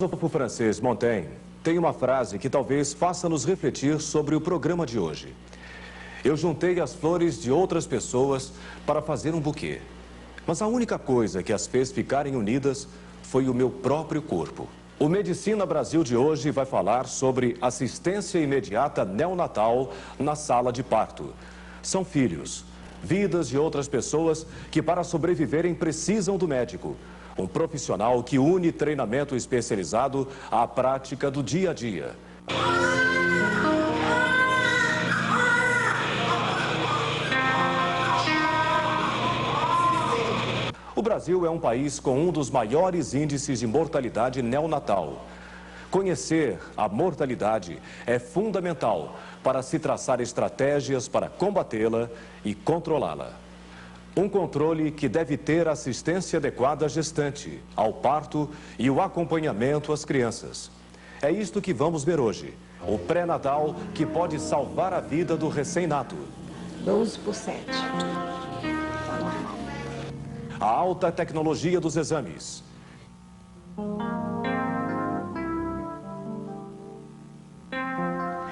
O filósofo francês Montaigne tem uma frase que talvez faça-nos refletir sobre o programa de hoje. Eu juntei as flores de outras pessoas para fazer um buquê, mas a única coisa que as fez ficarem unidas foi o meu próprio corpo. O Medicina Brasil de hoje vai falar sobre assistência imediata neonatal na sala de parto. São filhos, vidas de outras pessoas que para sobreviverem precisam do médico. Um profissional que une treinamento especializado à prática do dia a dia. O Brasil é um país com um dos maiores índices de mortalidade neonatal. Conhecer a mortalidade é fundamental para se traçar estratégias para combatê-la e controlá-la. Um controle que deve ter assistência adequada à gestante, ao parto e o acompanhamento às crianças. É isto que vamos ver hoje. O pré-natal que pode salvar a vida do recém-nato. 12/7. Tá normal. A alta tecnologia dos exames.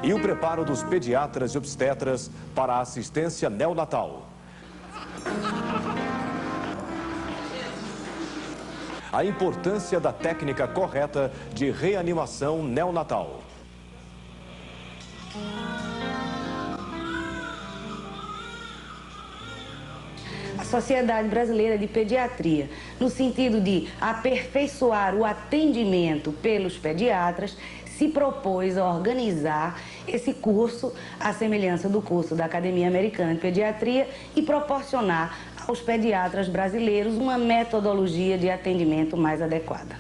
E o preparo dos pediatras e obstetras para a assistência neonatal. A importância da técnica correta de reanimação neonatal. A Sociedade Brasileira de Pediatria, no sentido de aperfeiçoar o atendimento pelos pediatras, se propôs a organizar esse curso, à semelhança do curso da Academia Americana de Pediatria, e proporcionar aos pediatras brasileiros uma metodologia de atendimento mais adequada.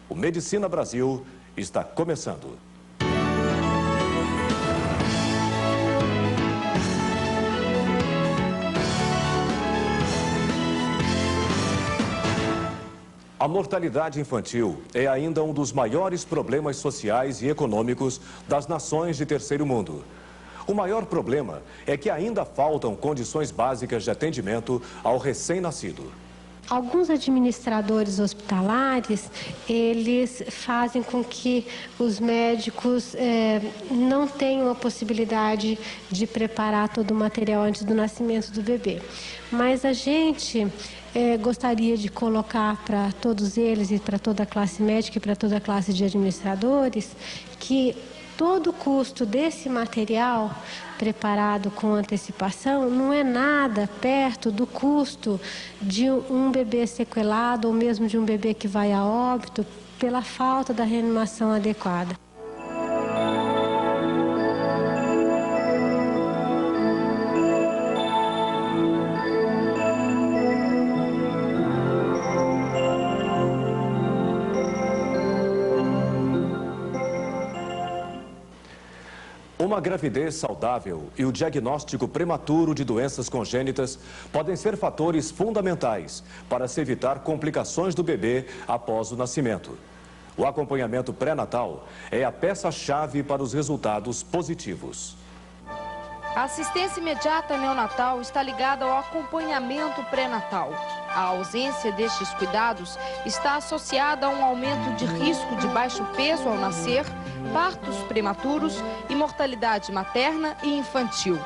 O Medicina Brasil está começando. A mortalidade infantil é ainda um dos maiores problemas sociais e econômicos das nações de terceiro mundo. O maior problema é que ainda faltam condições básicas de atendimento ao recém-nascido. Alguns administradores hospitalares, eles fazem com que os médicos não tenham a possibilidade de preparar todo o material antes do nascimento do bebê. Mas a gente gostaria de colocar para todos eles e para toda a classe médica e para toda a classe de administradores que todo o custo desse material preparado com antecipação não é nada perto do custo de um bebê sequelado ou mesmo de um bebê que vai a óbito pela falta da reanimação adequada. Uma gravidez saudável e o diagnóstico prematuro de doenças congênitas podem ser fatores fundamentais para se evitar complicações do bebê após o nascimento. O acompanhamento pré-natal é a peça-chave para os resultados positivos. A assistência imediata neonatal está ligada ao acompanhamento pré-natal. A ausência destes cuidados está associada a um aumento de risco de baixo peso ao nascer, partos prematuros e mortalidade materna e infantil.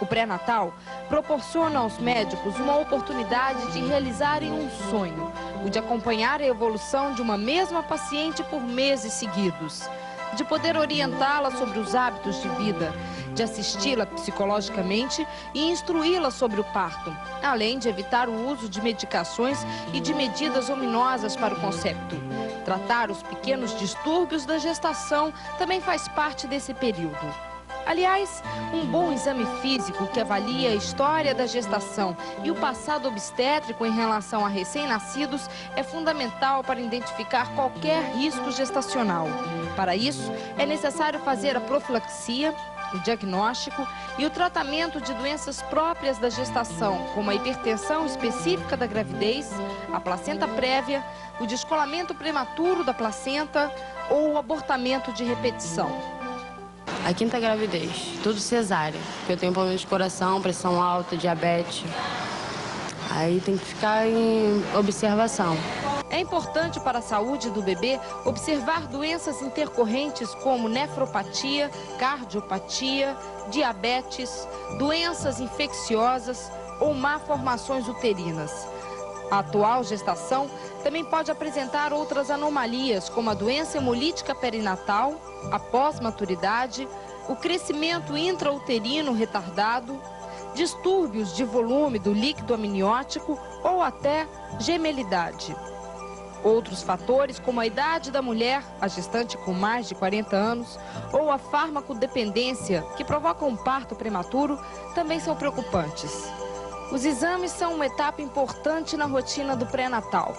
O pré-natal proporciona aos médicos uma oportunidade de realizarem um sonho, o de acompanhar a evolução de uma mesma paciente por meses seguidos, de poder orientá-la sobre os hábitos de vida, de assisti-la psicologicamente e instruí-la sobre o parto, além de evitar o uso de medicações e de medidas ominosas para o concepto. Tratar os pequenos distúrbios da gestação também faz parte desse período. Aliás, um bom exame físico que avalia a história da gestação e o passado obstétrico em relação a recém-nascidos é fundamental para identificar qualquer risco gestacional. Para isso, é necessário fazer a profilaxia, o diagnóstico e o tratamento de doenças próprias da gestação, como a hipertensão específica da gravidez, a placenta prévia, o descolamento prematuro da placenta ou o abortamento de repetição. A quinta gravidez, tudo cesárea, porque eu tenho problema de coração, pressão alta, diabetes. Aí tem que ficar em observação. É importante para a saúde do bebê observar doenças intercorrentes como nefropatia, cardiopatia, diabetes, doenças infecciosas ou malformações uterinas. A atual gestação também pode apresentar outras anomalias, como a doença hemolítica perinatal, a pós-maturidade, o crescimento intrauterino retardado, distúrbios de volume do líquido amniótico ou até gemelidade. Outros fatores, como a idade da mulher, a gestante com mais de 40 anos, ou a farmacodependência, que provoca um parto prematuro, também são preocupantes. Os exames são uma etapa importante na rotina do pré-natal.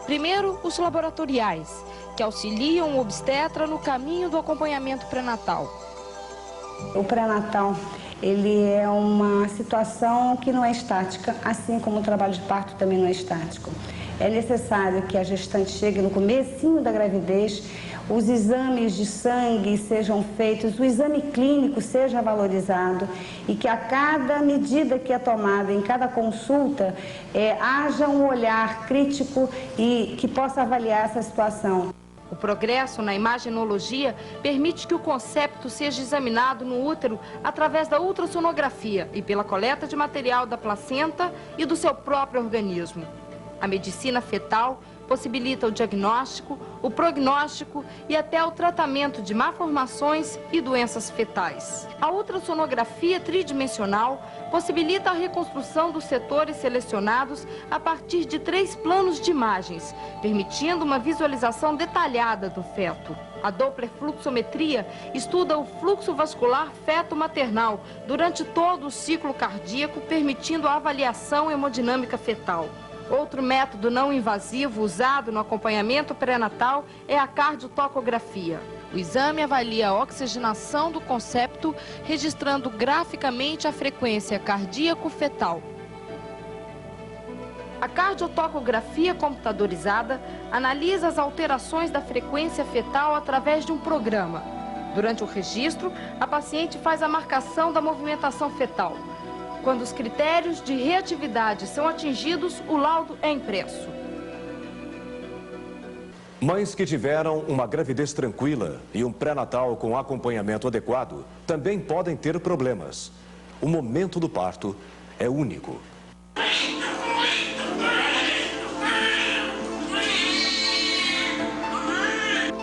Primeiro, os laboratoriais, que auxiliam o obstetra no caminho do acompanhamento pré-natal. O pré-natal, ele é uma situação que não é estática, assim como o trabalho de parto também não é estático. É necessário que a gestante chegue no comecinho da gravidez, os exames de sangue sejam feitos, o exame clínico seja valorizado e que a cada medida que é tomada, em cada consulta, haja um olhar crítico e que possa avaliar essa situação. O progresso na imagenologia permite que o concepto seja examinado no útero através da ultrassonografia e pela coleta de material da placenta e do seu próprio organismo. A medicina fetal possibilita o diagnóstico, o prognóstico e até o tratamento de malformações e doenças fetais. A ultrassonografia tridimensional possibilita a reconstrução dos setores selecionados a partir de 3 planos de imagens, permitindo uma visualização detalhada do feto. A dopplerfluxometria estuda o fluxo vascular feto-maternal durante todo o ciclo cardíaco, permitindo a avaliação hemodinâmica fetal. Outro método não invasivo usado no acompanhamento pré-natal é a cardiotocografia. O exame avalia a oxigenação do concepto, registrando graficamente a frequência cardíaco-fetal. A cardiotocografia computadorizada analisa as alterações da frequência fetal através de um programa. Durante o registro, a paciente faz a marcação da movimentação fetal. Quando os critérios de reatividade são atingidos, o laudo é impresso. Mães que tiveram uma gravidez tranquila e um pré-natal com acompanhamento adequado também podem ter problemas. O momento do parto é único.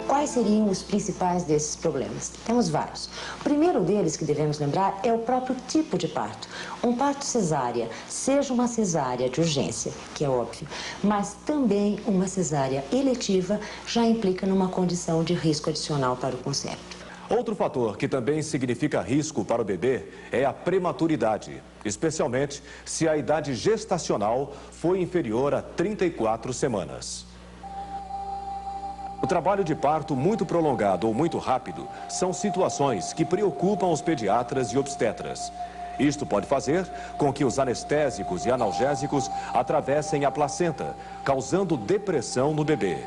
Quais seriam os principais desses problemas? Temos vários. O primeiro deles que devemos lembrar é o próprio tipo de parto. Um parto cesárea, seja uma cesárea de urgência, que é óbvio, mas também uma cesárea eletiva já implica numa condição de risco adicional para o concepto. Outro fator que também significa risco para o bebê é a prematuridade, especialmente se a idade gestacional foi inferior a 34 semanas. O trabalho de parto muito prolongado ou muito rápido são situações que preocupam os pediatras e obstetras. Isto pode fazer com que os anestésicos e analgésicos atravessem a placenta, causando depressão no bebê.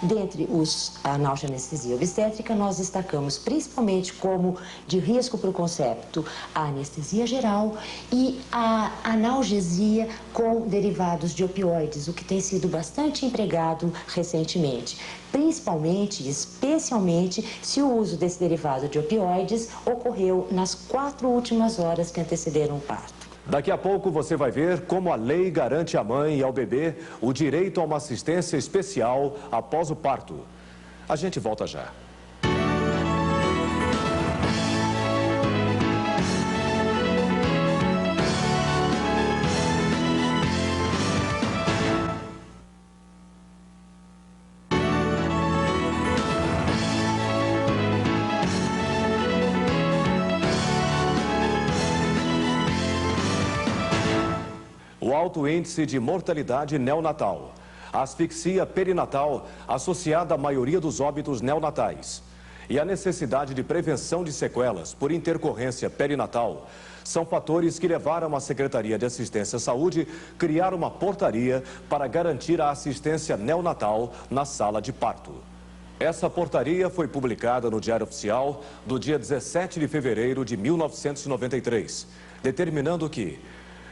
Dentre a analgesia obstétrica, nós destacamos principalmente como de risco para o concepto a anestesia geral e a analgesia com derivados de opioides, o que tem sido bastante empregado recentemente. Principalmente e especialmente se o uso desse derivado de opioides ocorreu nas 4 últimas horas que antecederam o parto. Daqui a pouco você vai ver como a lei garante à mãe e ao bebê o direito a uma assistência especial após o parto. A gente volta já. O alto índice de mortalidade neonatal, a asfixia perinatal associada à maioria dos óbitos neonatais e a necessidade de prevenção de sequelas por intercorrência perinatal são fatores que levaram a Secretaria de Assistência à Saúde a criar uma portaria para garantir a assistência neonatal na sala de parto. Essa portaria foi publicada no Diário Oficial do dia 17 de fevereiro de 1993, determinando que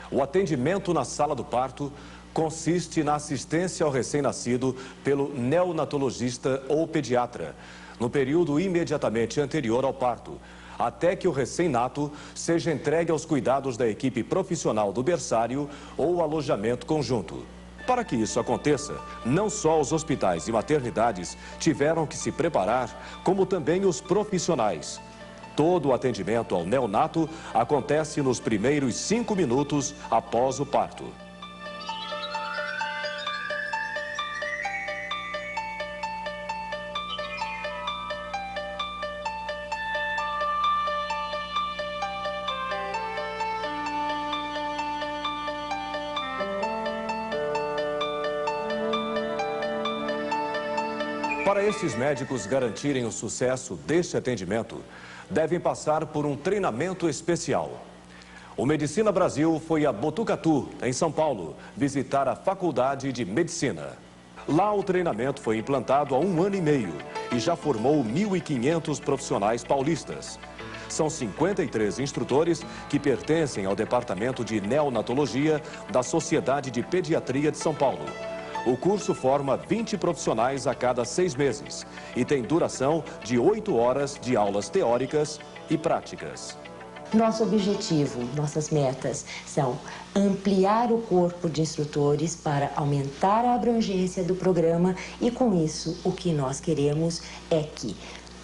o atendimento na sala do parto consiste na assistência ao recém-nascido pelo neonatologista ou pediatra, no período imediatamente anterior ao parto, até que o recém-nato seja entregue aos cuidados da equipe profissional do berçário ou alojamento conjunto. Para que isso aconteça, não só os hospitais e maternidades tiveram que se preparar, como também os profissionais. Todo o atendimento ao neonato acontece nos primeiros 5 minutos após o parto. Para esses médicos garantirem o sucesso deste atendimento, devem passar por um treinamento especial. O Medicina Brasil foi a Botucatu, em São Paulo, visitar a Faculdade de Medicina. Lá o treinamento foi implantado há 1 ano e meio e já formou 1.500 profissionais paulistas. São 53 instrutores que pertencem ao Departamento de Neonatologia da Sociedade de Pediatria de São Paulo. O curso forma 20 profissionais a cada 6 meses e tem duração de 8 horas de aulas teóricas e práticas. Nosso objetivo, nossas metas são ampliar o corpo de instrutores para aumentar a abrangência do programa e, com isso, o que nós queremos é que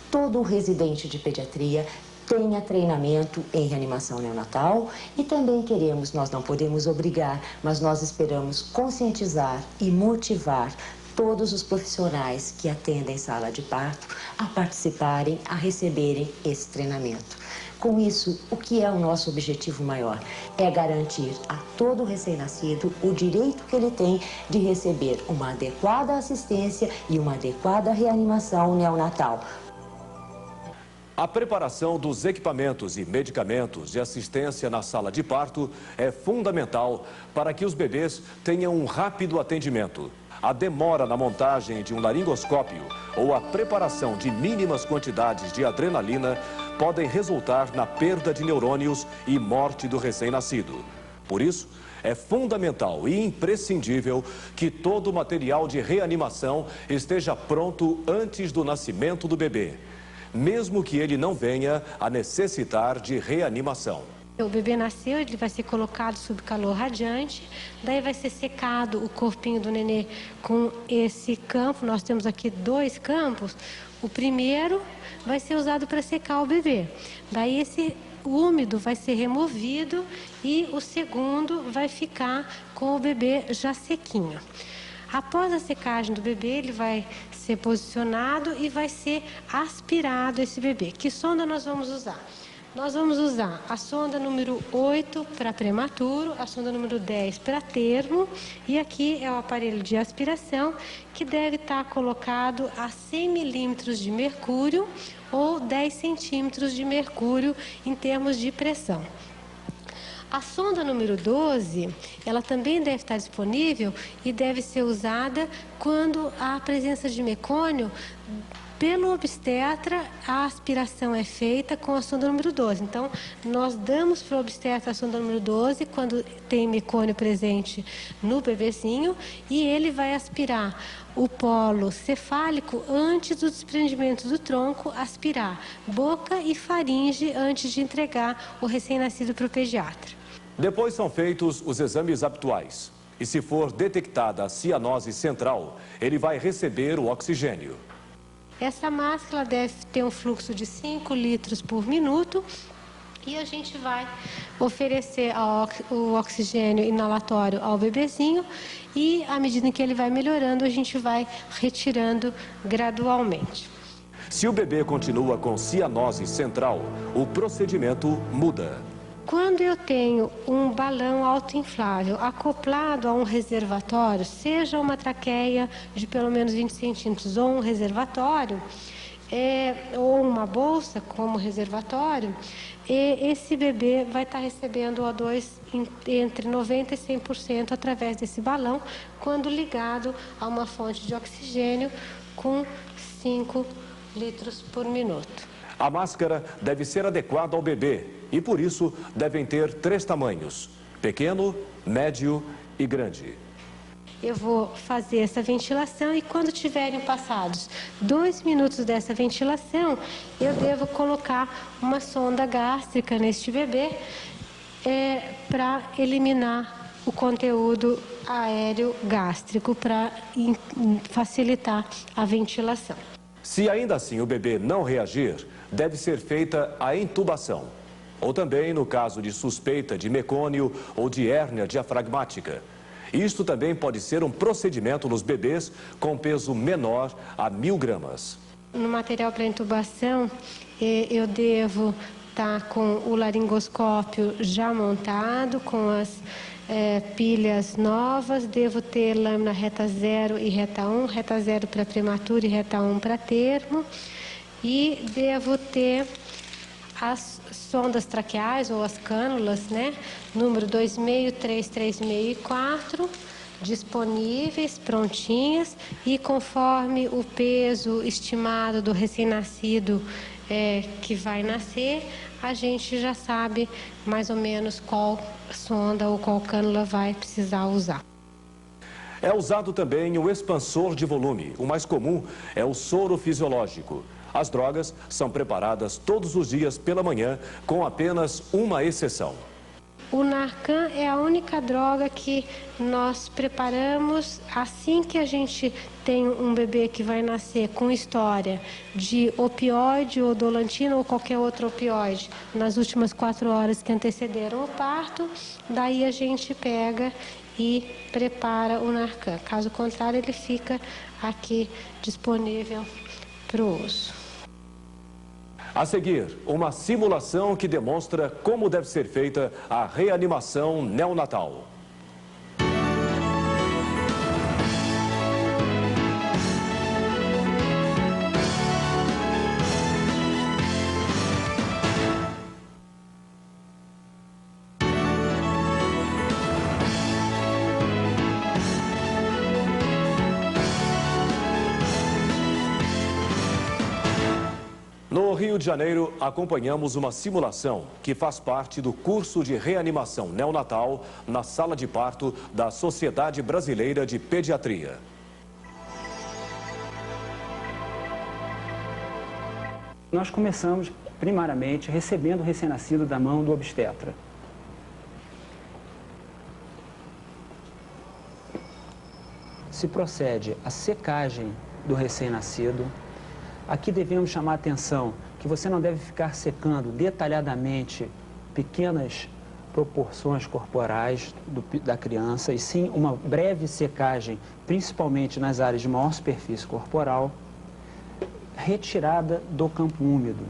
todo residente de pediatria tenha treinamento em reanimação neonatal e também queremos, nós não podemos obrigar, mas nós esperamos conscientizar e motivar todos os profissionais que atendem sala de parto a participarem, a receberem esse treinamento. Com isso, o que é o nosso objetivo maior? É garantir a todo recém-nascido o direito que ele tem de receber uma adequada assistência e uma adequada reanimação neonatal. A preparação dos equipamentos e medicamentos de assistência na sala de parto é fundamental para que os bebês tenham um rápido atendimento. A demora na montagem de um laringoscópio ou a preparação de mínimas quantidades de adrenalina podem resultar na perda de neurônios e morte do recém-nascido. Por isso, é fundamental e imprescindível que todo o material de reanimação esteja pronto antes do nascimento do bebê, mesmo que ele não venha a necessitar de reanimação. O bebê nasceu, ele vai ser colocado sob calor radiante, daí vai ser secado o corpinho do nenê com esse campo. Nós temos aqui 2 campos. O primeiro vai ser usado para secar o bebê. Daí esse úmido vai ser removido e o segundo vai ficar com o bebê já sequinho. Após a secagem do bebê, ele vai ser posicionado e vai ser aspirado esse bebê. Que sonda nós vamos usar? Nós vamos usar a sonda número 8 para prematuro, a sonda número 10 para termo, e aqui é o aparelho de aspiração que deve estar colocado a 100 milímetros de mercúrio ou 10 centímetros de mercúrio em termos de pressão. A sonda número 12, ela também deve estar disponível e deve ser usada quando há presença de mecônio. Pelo obstetra, a aspiração é feita com a sonda número 12. Então, nós damos para o obstetra a sonda número 12 quando tem mecônio presente no bebezinho e ele vai aspirar o polo cefálico antes do desprendimento do tronco, aspirar boca e faringe antes de entregar o recém-nascido para o pediatra. Depois são feitos os exames habituais. E se for detectada a cianose central, ele vai receber o oxigênio. Essa máscara deve ter um fluxo de 5 litros por minuto e a gente vai oferecer o oxigênio inalatório ao bebezinho e, à medida em que ele vai melhorando, a gente vai retirando gradualmente. Se o bebê continua com cianose central, o procedimento muda. Quando eu tenho um balão autoinflável acoplado a um reservatório, seja uma traqueia de pelo menos 20 centímetros ou um reservatório, ou uma bolsa como reservatório, esse bebê vai estar recebendo O2 entre 90% e 100% através desse balão, quando ligado a uma fonte de oxigênio com 5 litros por minuto. A máscara deve ser adequada ao bebê e, por isso, devem ter 3 tamanhos: pequeno, médio e grande. eu vou fazer essa ventilação e quando tiverem passados 2 minutos dessa ventilação, eu devo colocar uma sonda gástrica neste bebê para eliminar o conteúdo aéreo gástrico, para facilitar a ventilação. Se ainda assim o bebê não reagir, deve ser feita a intubação. Ou também no caso de suspeita de mecônio ou de hérnia diafragmática. Isto também pode ser um procedimento nos bebês com peso menor a 1000 gramas. No material para intubação, eu devo estar com o laringoscópio já montado, com as pilhas novas, devo ter lâmina reta 0 e reta 1, reta 0 para prematuro e reta 1 para termo, e devo ter as sondas traqueais ou as cânulas, né, número 2,5, 3, 3,5 e 4, disponíveis, prontinhas, e conforme o peso estimado do recém-nascido que vai nascer, a gente já sabe mais ou menos qual sonda ou qual cânula vai precisar usar. É usado também o expansor de volume. O mais comum é o soro fisiológico. As drogas são preparadas todos os dias pela manhã, com apenas uma exceção. O Narcan é a única droga que nós preparamos assim que a gente tem um bebê que vai nascer com história de opioide, odolantina ou qualquer outro opioide nas últimas 4 horas que antecederam o parto. Daí a gente pega e prepara o Narcan. Caso contrário, ele fica aqui disponível para o uso. A seguir, uma simulação que demonstra como deve ser feita a reanimação neonatal. No Rio de Janeiro, acompanhamos uma simulação que faz parte do curso de reanimação neonatal na sala de parto da Sociedade Brasileira de Pediatria. Nós começamos, primariamente, recebendo o recém-nascido da mão do obstetra. Se procede à secagem do recém-nascido. Aqui devemos chamar a atenção que você não deve ficar secando detalhadamente pequenas proporções corporais da criança, e sim uma breve secagem, principalmente nas áreas de maior superfície corporal, retirada do campo úmido.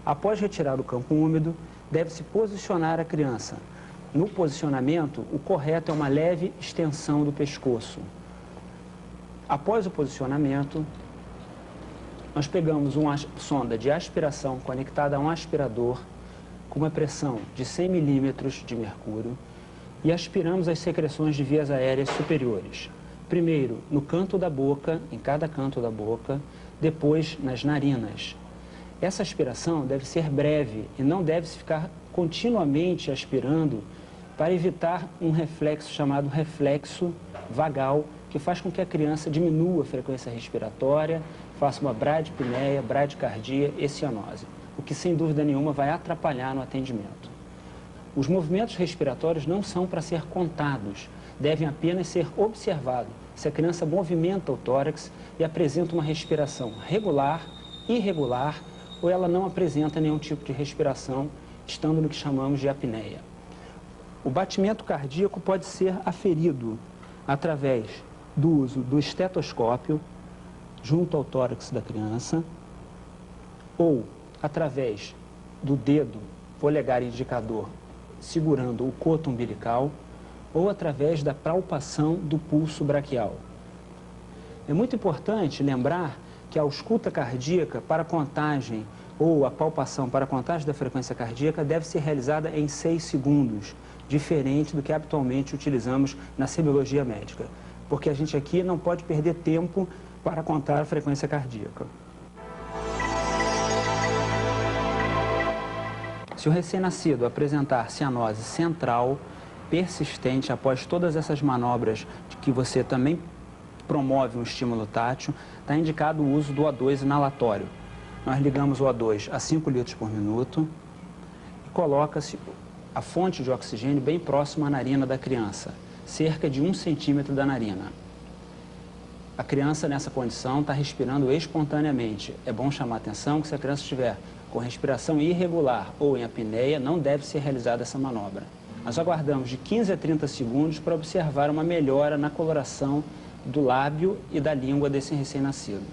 Após retirar o campo úmido, deve-se posicionar a criança. No posicionamento, o correto é uma leve extensão do pescoço. Após o posicionamento, nós pegamos uma sonda de aspiração conectada a um aspirador com uma pressão de 100 milímetros de mercúrio e aspiramos as secreções de vias aéreas superiores. Primeiro no canto da boca, em cada canto da boca, depois nas narinas. Essa aspiração deve ser breve e não deve-se ficar continuamente aspirando para evitar um reflexo chamado reflexo vagal, que faz com que a criança diminua a frequência respiratória, faça uma bradipneia, bradicardia e cianose, o que sem dúvida nenhuma vai atrapalhar no atendimento. Os movimentos respiratórios não são para ser contados, devem apenas ser observados se a criança movimenta o tórax e apresenta uma respiração regular, irregular, ou ela não apresenta nenhum tipo de respiração, estando no que chamamos de apneia. O batimento cardíaco pode ser aferido através do uso do estetoscópio junto ao tórax da criança, ou através do dedo polegar indicador segurando o coto umbilical, ou através da palpação do pulso braquial. É muito importante lembrar que a ausculta cardíaca para contagem ou a palpação para contagem da frequência cardíaca deve ser realizada em 6 segundos, diferente do que habitualmente utilizamos na semiologia médica, porque a gente aqui não pode perder tempo para contar a frequência cardíaca. Se o recém-nascido apresentar cianose central, persistente, após todas essas manobras que você também promove um estímulo tátil, está indicado o uso do O2 inalatório. Nós ligamos o O2 a 5 litros por minuto e coloca-se a fonte de oxigênio bem próxima à narina da criança, cerca de 1 centímetro da narina. A criança nessa condição está respirando espontaneamente. É bom chamar a atenção que se a criança estiver com respiração irregular ou em apneia, não deve ser realizada essa manobra. Nós aguardamos de 15 a 30 segundos para observar uma melhora na coloração do lábio e da língua desse recém-nascido.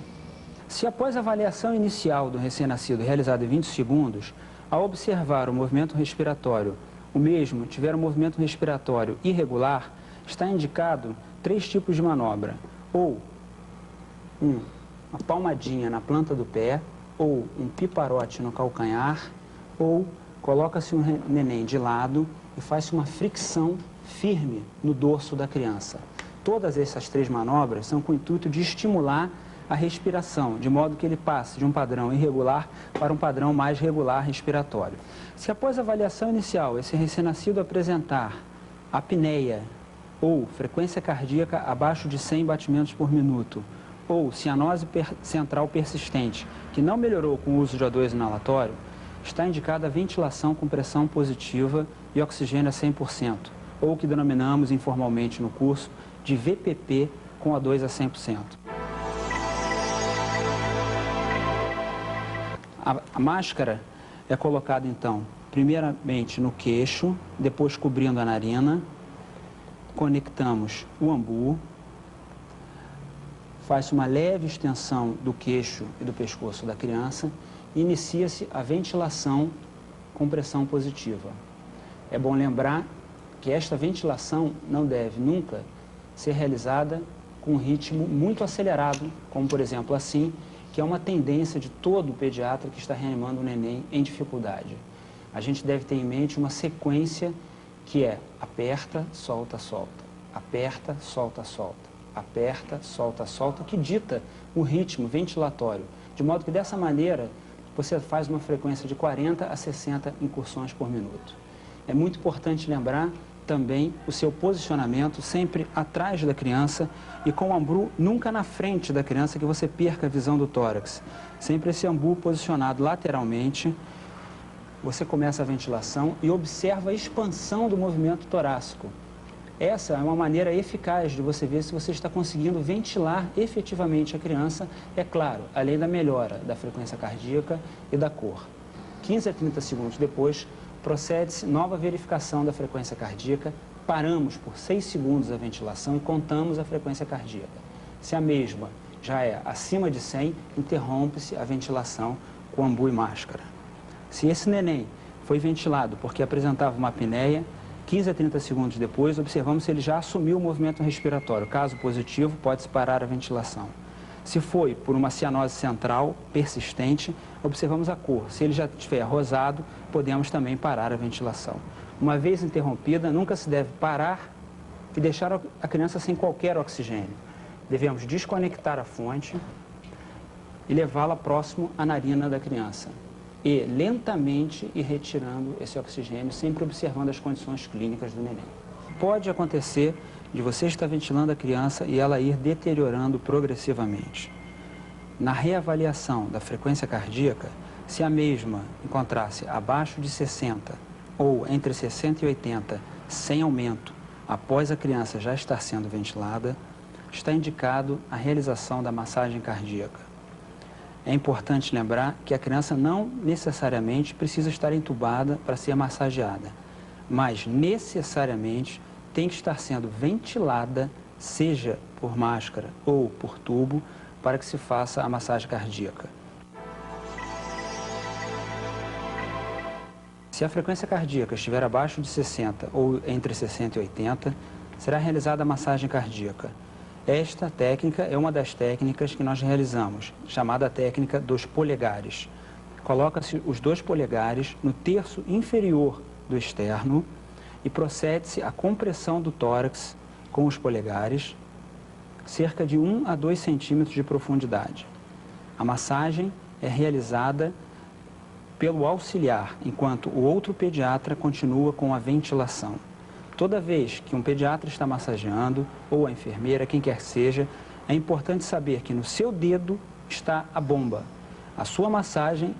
Se após a avaliação inicial do recém-nascido realizada em 20 segundos, ao observar o movimento respiratório, o mesmo tiver um movimento respiratório irregular, está indicado 3 tipos de manobra, ou uma palmadinha na planta do pé, ou um piparote no calcanhar, ou coloca-se um neném de lado e faz-se uma fricção firme no dorso da criança. Todas essas 3 manobras são com o intuito de estimular a respiração, de modo que ele passe de um padrão irregular para um padrão mais regular respiratório. Se após a avaliação inicial esse recém-nascido apresentar apneia ou frequência cardíaca abaixo de 100 batimentos por minuto, ou cianose central persistente, que não melhorou com o uso de O2 inalatório, está indicada a ventilação com pressão positiva e oxigênio a 100%, ou o que denominamos informalmente no curso de VPP com O2 a 100%. A máscara é colocada, então, primeiramente no queixo, depois cobrindo a narina, conectamos o ambu, faz-se uma leve extensão do queixo e do pescoço da criança e inicia-se a ventilação com pressão positiva. É bom lembrar que esta ventilação não deve nunca ser realizada com um ritmo muito acelerado, como por exemplo assim, que é uma tendência de todo pediatra que está reanimando o neném em dificuldade. A gente deve ter em mente uma sequência que é aperta, solta, solta, aperta, solta, solta, aperta, solta, solta, que dita o ritmo ventilatório, de modo que dessa maneira você faz uma frequência de 40 a 60 incursões por minuto. É muito importante lembrar também o seu posicionamento sempre atrás da criança e com o ambu nunca na frente da criança, que você perca a visão do tórax. Sempre esse ambu posicionado lateralmente, você começa a ventilação e observa a expansão do movimento torácico. Essa é uma maneira eficaz de você ver se você está conseguindo ventilar efetivamente a criança, é claro, além da melhora da frequência cardíaca e da cor. 15 a 30 segundos depois, procede-se nova verificação da frequência cardíaca, paramos por 6 segundos a ventilação e contamos a frequência cardíaca. Se a mesma já é acima de 100, interrompe-se a ventilação com ambu e máscara. Se esse neném foi ventilado porque apresentava uma apneia, 15 a 30 segundos depois, observamos se ele já assumiu o movimento respiratório. Caso positivo, pode-se parar a ventilação. Se foi por uma cianose central persistente, observamos a cor. Se ele já estiver rosado, podemos também parar a ventilação. Uma vez interrompida, nunca se deve parar e deixar a criança sem qualquer oxigênio. Devemos desconectar a fonte e levá-la próximo à narina da criança. E lentamente ir retirando esse oxigênio, sempre observando as condições clínicas do neném. Pode acontecer de você estar ventilando a criança e ela ir deteriorando progressivamente. Na reavaliação da frequência cardíaca, se a mesma encontrasse abaixo de 60 ou entre 60 e 80, sem aumento, após a criança já estar sendo ventilada, está indicado a realização da massagem cardíaca. É importante lembrar que a criança não necessariamente precisa estar entubada para ser massageada, mas necessariamente tem que estar sendo ventilada, seja por máscara ou por tubo, para que se faça a massagem cardíaca. Se a frequência cardíaca estiver abaixo de 60 ou entre 60 e 80, será realizada a massagem cardíaca. Esta técnica é uma das técnicas que nós realizamos, chamada técnica dos polegares. Coloca-se os 2 polegares no terço inferior do externo e procede-se a compressão do tórax com os polegares, cerca de 1 a 2 centímetros de profundidade. A massagem é realizada pelo auxiliar, enquanto o outro pediatra continua com a ventilação. Toda vez que um pediatra está massageando, ou a enfermeira, quem quer que seja, é importante saber que no seu dedo está a bomba. A sua massagem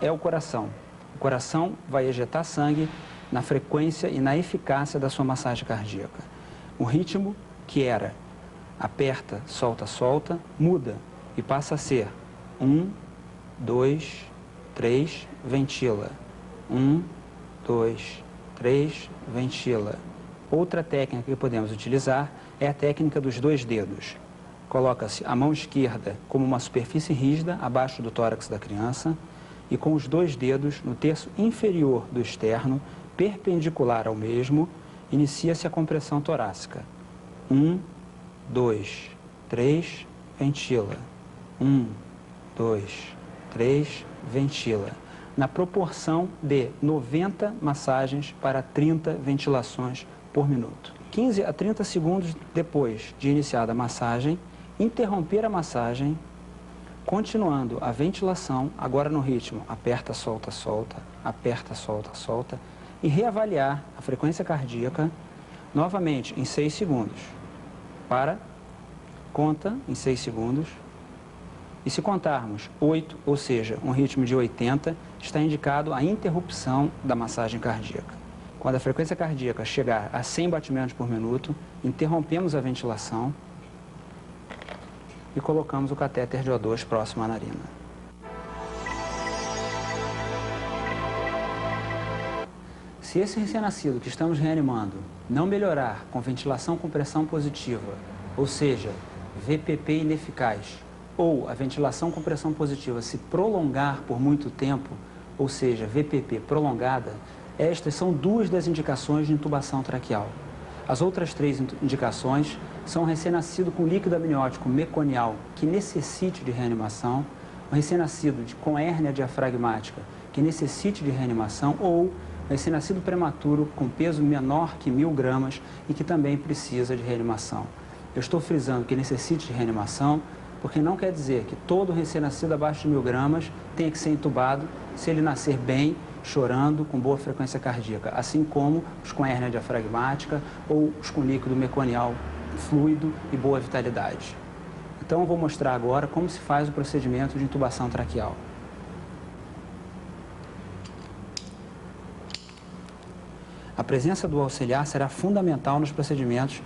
é o coração. O coração vai ejetar sangue na frequência e na eficácia da sua massagem cardíaca. O ritmo, que era aperta, solta, solta, muda e passa a ser 1, 2, 3, ventila. 1, 2, 3, ventila. Outra técnica que podemos utilizar é a técnica dos 2 dedos. Coloca-se a mão esquerda como uma superfície rígida abaixo do tórax da criança e com os 2 dedos no terço inferior do externo, perpendicular ao mesmo, inicia-se a compressão torácica. 1, 2, 3, ventila. 1, 2, 3, ventila. Na proporção de 90 massagens para 30 ventilações por minuto. 15 a 30 segundos depois de iniciada a massagem, interromper a massagem, continuando a ventilação, agora no ritmo aperta, solta, solta, aperta, solta, solta, e reavaliar a frequência cardíaca novamente em 6 segundos. Para, conta em 6 segundos. E se contarmos 8, ou seja, um ritmo de 80, está indicado a interrupção da massagem cardíaca. Quando a frequência cardíaca chegar a 100 batimentos por minuto, interrompemos a ventilação e colocamos o catéter de O2 próximo à narina. Se esse recém-nascido que estamos reanimando não melhorar com ventilação com pressão positiva, ou seja, VPP ineficaz, ou a ventilação com pressão positiva se prolongar por muito tempo, ou seja, VPP prolongada, estas são 2 das indicações de intubação traqueal. As outras 3 indicações são um recém-nascido com líquido amniótico meconial que necessite de reanimação, um recém-nascido com hérnia diafragmática que necessite de reanimação ou um recém-nascido prematuro com peso menor que 1000 gramas e que também precisa de reanimação. Eu estou frisando que necessite de reanimação porque não quer dizer que todo recém-nascido abaixo de 1000 gramas tenha que ser intubado se ele nascer bem, chorando, com boa frequência cardíaca, assim como os com hérnia diafragmática ou os com líquido meconial fluido e boa vitalidade. Então eu vou mostrar agora como se faz o procedimento de intubação traqueal. A presença do auxiliar será fundamental nos procedimentos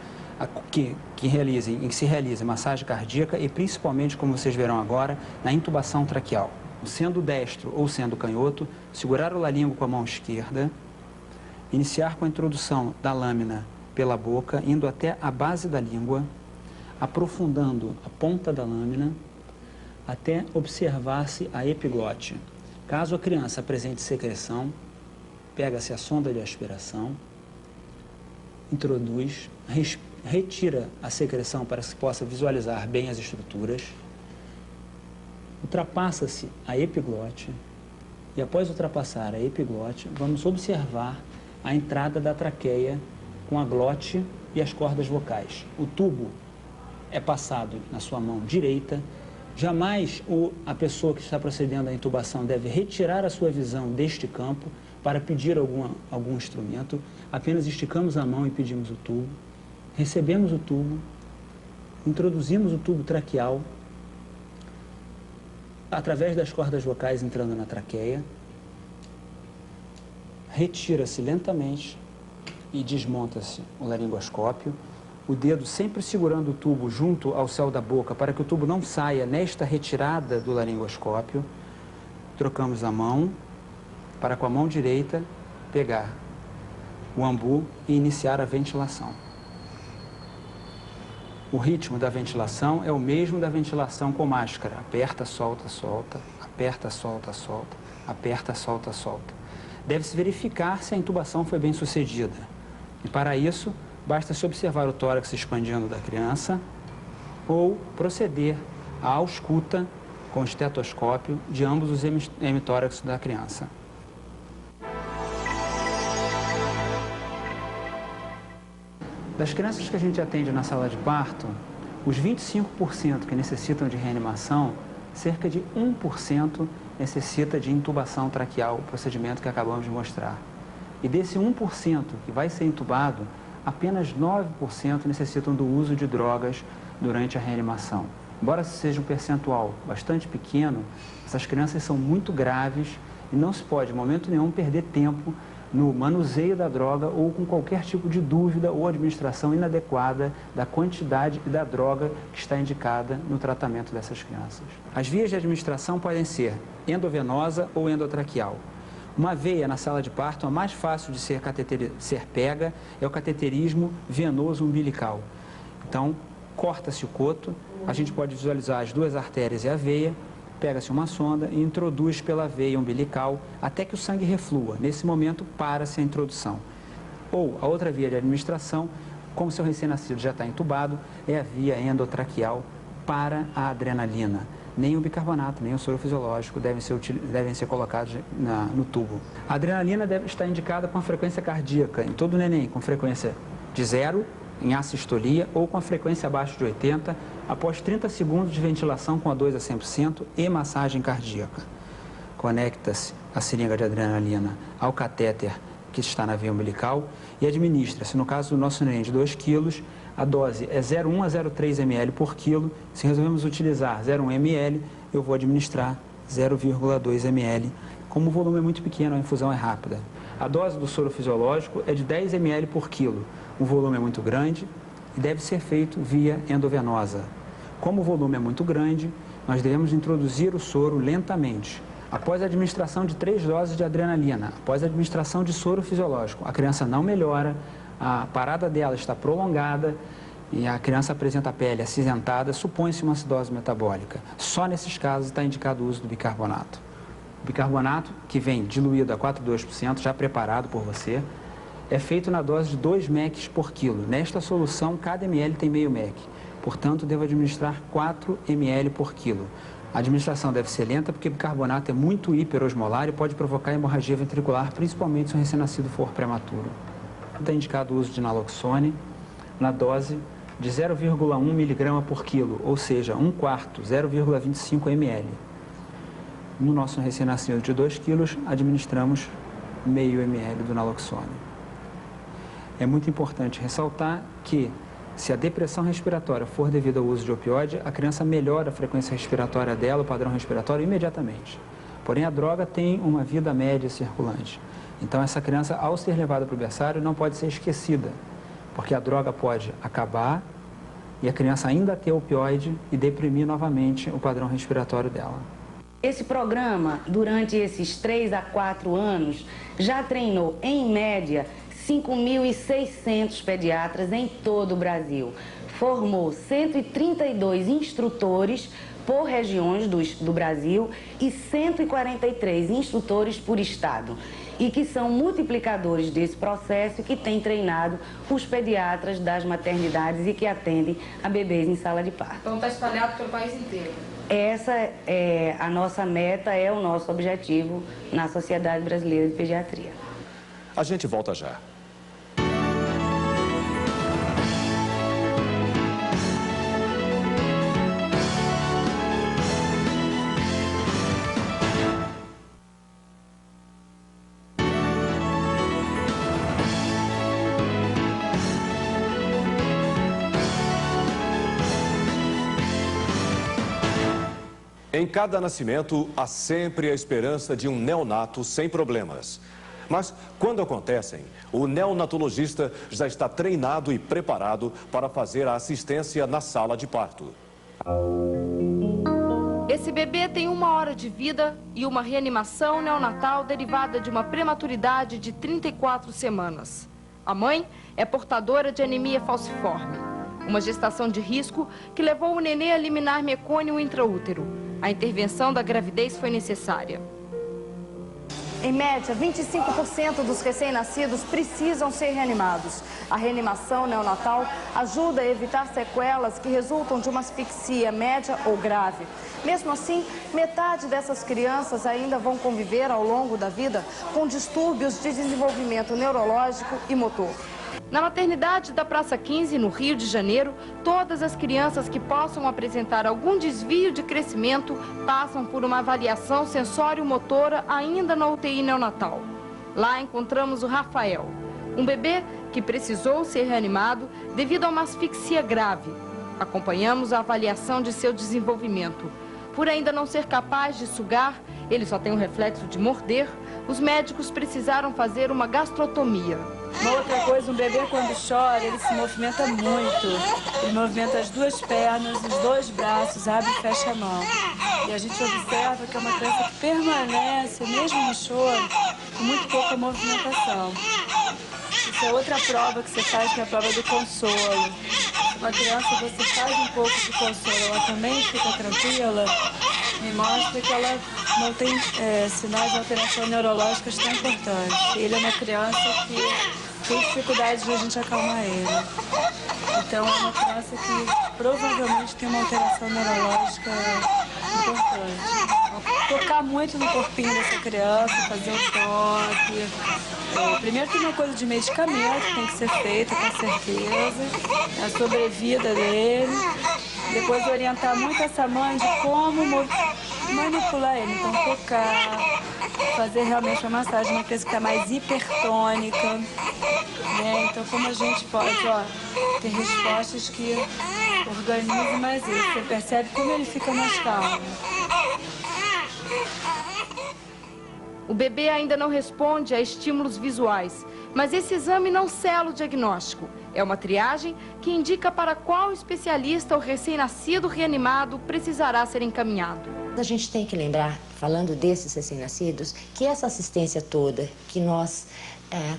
em que se realiza massagem cardíaca e principalmente, como vocês verão agora, na intubação traqueal. Sendo destro ou sendo canhoto, segurar o laringo com a mão esquerda, iniciar com a introdução da lâmina pela boca, indo até a base da língua, aprofundando a ponta da lâmina até observar-se a epiglote. Caso a criança apresente secreção, pega-se a sonda de aspiração, introduz, retira a secreção para que se possa visualizar bem as estruturas, ultrapassa-se a epiglote e após ultrapassar a epiglote, vamos observar a entrada da traqueia com a glote e as cordas vocais. O tubo é passado na sua mão direita. Jamais a pessoa que está procedendo à intubação deve retirar a sua visão deste campo para pedir algum instrumento. Apenas esticamos a mão e pedimos o tubo. Recebemos o tubo, introduzimos o tubo traqueal através das cordas vocais entrando na traqueia. Retira-se lentamente e desmonta-se o laringoscópio. O dedo sempre segurando o tubo junto ao céu da boca para que o tubo não saia nesta retirada do laringoscópio. Trocamos a mão para com a mão direita pegar o ambu e iniciar a ventilação. O ritmo da ventilação é o mesmo da ventilação com máscara. Aperta, solta, solta, aperta, solta, solta, aperta, solta, solta. Deve-se verificar se a intubação foi bem sucedida. E para isso, basta-se observar o tórax expandindo da criança ou proceder à ausculta com estetoscópio de ambos os hemitórax da criança. Das crianças que a gente atende na sala de parto, os 25% que necessitam de reanimação, cerca de 1% necessita de intubação traqueal, o procedimento que acabamos de mostrar. E desse 1% que vai ser entubado, apenas 9% necessitam do uso de drogas durante a reanimação. Embora seja um percentual bastante pequeno, essas crianças são muito graves e não se pode, em momento nenhum, perder tempo no manuseio da droga ou com qualquer tipo de dúvida ou administração inadequada da quantidade e da droga que está indicada no tratamento dessas crianças. As vias de administração podem ser endovenosa ou endotraqueal. Uma veia na sala de parto, a mais fácil de ser pega é o cateterismo venoso umbilical. Então, corta-se o coto, a gente pode visualizar as duas artérias e a veia, pega-se uma sonda e introduz pela veia umbilical até que o sangue reflua. Nesse momento, para-se a introdução. Ou a outra via de administração, como seu recém-nascido já está entubado, é a via endotraqueal para a adrenalina. Nem o bicarbonato, nem o soro fisiológico devem ser colocados no tubo. A adrenalina deve estar indicada com a frequência cardíaca em todo neném, com frequência de 0, em assistolia, ou com a frequência abaixo de 80, após 30 segundos de ventilação com A2 a 100% e massagem cardíaca. Conecta-se a seringa de adrenalina ao catéter que está na veia umbilical e administra-se, no caso do nosso neném de 2 kg, a dose é 0,1 a 0,3 ml por quilo. Se resolvemos utilizar 0,1 ml, eu vou administrar 0,2 ml. Como o volume é muito pequeno, a infusão é rápida. A dose do soro fisiológico é de 10 ml por quilo. O volume é muito grande e deve ser feito via endovenosa. Como o volume é muito grande, nós devemos introduzir o soro lentamente. Após a administração de 3 doses de adrenalina, após a administração de soro fisiológico, a criança não melhora, a parada dela está prolongada e a criança apresenta a pele acinzentada, supõe-se uma acidose metabólica. Só nesses casos está indicado o uso do bicarbonato. O bicarbonato, que vem diluído a 4,2%, já preparado por você, é feito na dose de 2 mEq por quilo. Nesta solução, cada ml tem meio mEq. Portanto, devo administrar 4 ml por quilo. A administração deve ser lenta porque o bicarbonato é muito hiperosmolar e pode provocar hemorragia ventricular, principalmente se o recém-nascido for prematuro. Está indicado o uso de naloxone na dose de 0,1 mg por quilo, ou seja, 1/4, 0,25 ml. No nosso recém-nascido de 2 kg, administramos meio ml do naloxone. É muito importante ressaltar que, se a depressão respiratória for devido ao uso de opioide, a criança melhora a frequência respiratória dela, o padrão respiratório, imediatamente. Porém, a droga tem uma vida média circulante. Então, essa criança, ao ser levada para o berçário, não pode ser esquecida, porque a droga pode acabar e a criança ainda ter opioide e deprimir novamente o padrão respiratório dela. Esse programa, durante esses 3 a 4 anos, já treinou, em média, 5.600 pediatras em todo o Brasil. Formou 132 instrutores por regiões do Brasil e 143 instrutores por estado. E que são multiplicadores desse processo e que têm treinado os pediatras das maternidades e que atendem a bebês em sala de parto. Então está espalhado pelo país inteiro. Essa é a nossa meta, é o nosso objetivo na Sociedade Brasileira de Pediatria. A gente volta já. Em cada nascimento, há sempre a esperança de um neonato sem problemas. Mas, quando acontecem, o neonatologista já está treinado e preparado para fazer a assistência na sala de parto. Esse bebê tem 1 hora de vida e uma reanimação neonatal derivada de uma prematuridade de 34 semanas. A mãe é portadora de anemia falciforme, uma gestação de risco que levou o nenê a eliminar mecônio intraútero. A intervenção da gravidez foi necessária. Em média, 25% dos recém-nascidos precisam ser reanimados. A reanimação neonatal ajuda a evitar sequelas que resultam de uma asfixia média ou grave. Mesmo assim, metade dessas crianças ainda vão conviver ao longo da vida com distúrbios de desenvolvimento neurológico e motor. Na maternidade da Praça 15, no Rio de Janeiro, todas as crianças que possam apresentar algum desvio de crescimento passam por uma avaliação sensório-motora ainda na UTI neonatal. Lá encontramos o Rafael, um bebê que precisou ser reanimado devido a uma asfixia grave. Acompanhamos a avaliação de seu desenvolvimento. Por ainda não ser capaz de sugar, ele só tem o reflexo de morder, os médicos precisaram fazer uma gastrotomia. Uma outra coisa, um bebê quando chora, ele se movimenta muito. Ele movimenta as duas pernas, os dois braços, abre e fecha a mão. E a gente observa que é uma criança que permanece, mesmo no choro, com muito pouca movimentação. Isso é outra prova que você faz, que é a prova do consolo. Uma criança, você faz um pouco de consolo, ela também fica tranquila, me mostra que ela não tem sinais de alteração neurológicas tão importantes. Ele é uma criança que tem dificuldade de a gente acalmar ele. Então é uma criança que provavelmente tem uma alteração neurológica importante. Tocar muito no corpinho dessa criança, fazer um toque. Primeiro tem uma coisa de medicamento que tem que ser feita com certeza, a sobrevida dele. Depois orientar muito essa mãe de como manipular ele, então tocar, fazer realmente uma massagem, uma criança que está mais hipertônica, né? Então como a gente pode ter respostas que organizem mais isso, você percebe como ele fica mais calmo. O bebê ainda não responde a estímulos visuais, mas esse exame não sela o diagnóstico. É uma triagem que indica para qual especialista o recém-nascido reanimado precisará ser encaminhado. A gente tem que lembrar, falando desses recém-nascidos, que essa assistência toda que nós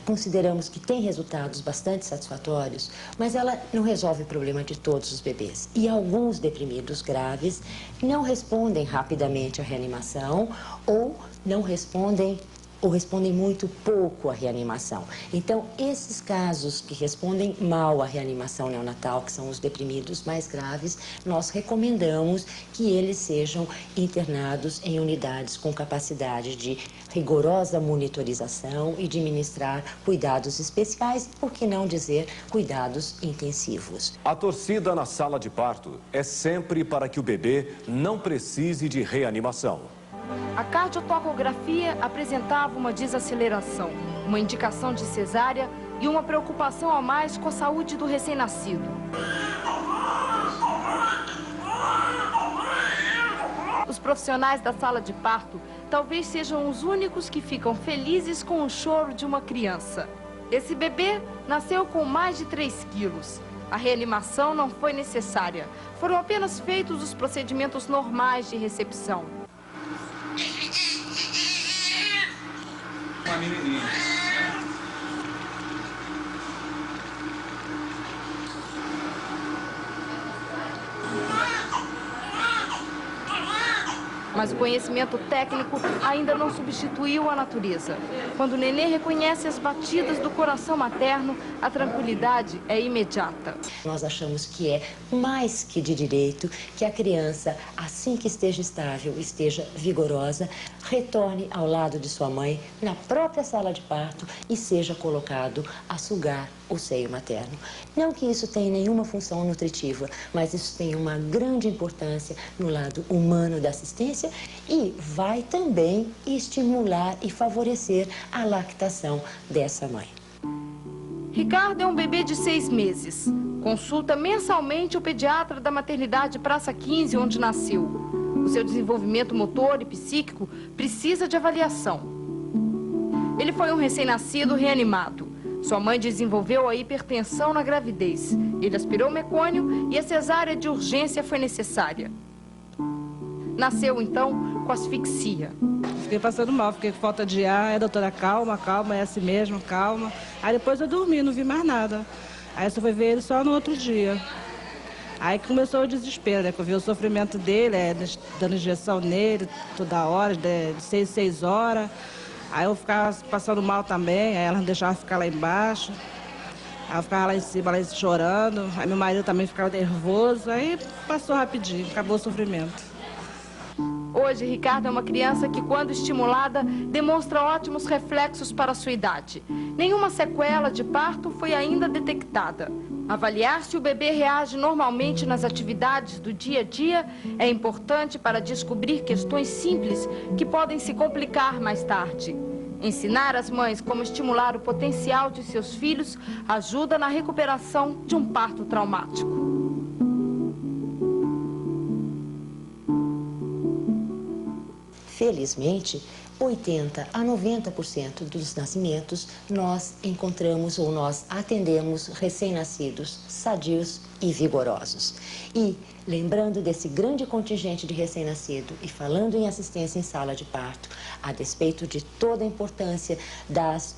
consideramos que tem resultados bastante satisfatórios, mas ela não resolve o problema de todos os bebês. E alguns deprimidos graves não respondem rapidamente à reanimação ou não respondem ou respondem muito pouco à reanimação. Então, esses casos que respondem mal à reanimação neonatal, que são os deprimidos mais graves, nós recomendamos que eles sejam internados em unidades com capacidade de rigorosa monitorização e de ministrar cuidados especiais, por que não dizer cuidados intensivos. A torcida na sala de parto é sempre para que o bebê não precise de reanimação. A cardiotocografia apresentava uma desaceleração, uma indicação de cesárea e uma preocupação a mais com a saúde do recém-nascido. Os profissionais da sala de parto talvez sejam os únicos que ficam felizes com o choro de uma criança. Esse bebê nasceu com mais de 3 quilos. A reanimação não foi necessária. Foram apenas feitos os procedimentos normais de recepção. Uma menininha. Mas o conhecimento técnico ainda não substituiu a natureza. Quando o nenê reconhece as batidas do coração materno, a tranquilidade é imediata. Nós achamos que é mais que de direito que a criança, assim que esteja estável, esteja vigorosa, retorne ao lado de sua mãe na própria sala de parto e seja colocado a sugar o seio materno. Não que isso tenha nenhuma função nutritiva, mas isso tem uma grande importância no lado humano da assistência e vai também estimular e favorecer a lactação dessa mãe. Ricardo é um bebê de 6 meses. Consulta mensalmente o pediatra da maternidade Praça 15, onde nasceu. O seu desenvolvimento motor e psíquico precisa de avaliação. Ele foi um recém-nascido reanimado. Sua mãe desenvolveu a hipertensão na gravidez. Ele aspirou mecônio e a cesárea de urgência foi necessária. Nasceu, então, com asfixia. Fiquei passando mal, fiquei com falta de ar. Doutora, calma, calma, é assim mesmo, calma. Aí depois eu dormi, não vi mais nada. Aí eu só fui ver ele só no outro dia. Aí começou o desespero, né? Que eu vi o sofrimento dele, dando injeção nele toda hora, de 6 em 6 horas. Aí eu ficava passando mal também, aí ela não deixava ficar lá embaixo. Aí eu ficava lá em cima, lá chorando. Aí meu marido também ficava nervoso. Aí passou rapidinho, acabou o sofrimento. Hoje, Ricardo é uma criança que, quando estimulada, demonstra ótimos reflexos para a sua idade. Nenhuma sequela de parto foi ainda detectada. Avaliar se o bebê reage normalmente nas atividades do dia a dia é importante para descobrir questões simples que podem se complicar mais tarde. Ensinar as mães como estimular o potencial de seus filhos ajuda na recuperação de um parto traumático. Felizmente, 80% a 90% dos nascimentos nós encontramos ou nós atendemos recém-nascidos, sadios e vigorosos. E lembrando desse grande contingente de recém-nascido e falando em assistência em sala de parto, a despeito de toda a importância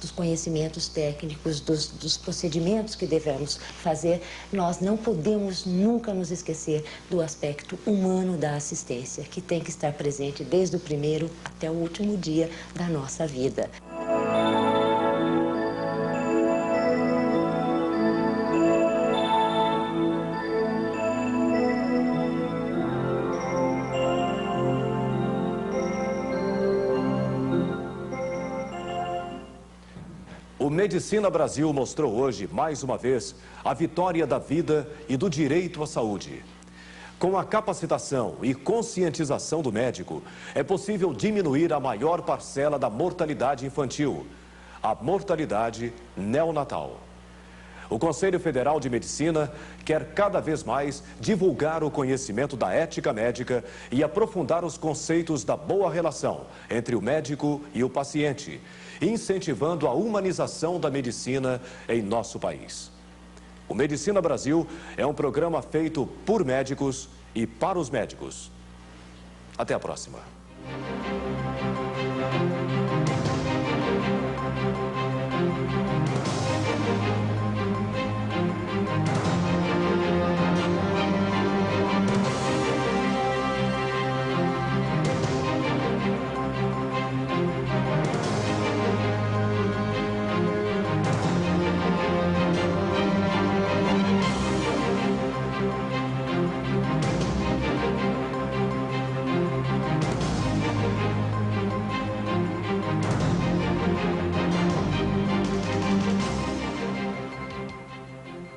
dos conhecimentos técnicos, dos procedimentos que devemos fazer, nós não podemos nunca nos esquecer do aspecto humano da assistência, que tem que estar presente desde o primeiro até o último dia da nossa vida. O Medicina Brasil mostrou hoje, mais uma vez, a vitória da vida e do direito à saúde. Com a capacitação e conscientização do médico, é possível diminuir a maior parcela da mortalidade infantil, a mortalidade neonatal. O Conselho Federal de Medicina quer cada vez mais divulgar o conhecimento da ética médica e aprofundar os conceitos da boa relação entre o médico e o paciente, incentivando a humanização da medicina em nosso país. O Medicina Brasil é um programa feito por médicos e para os médicos. Até a próxima.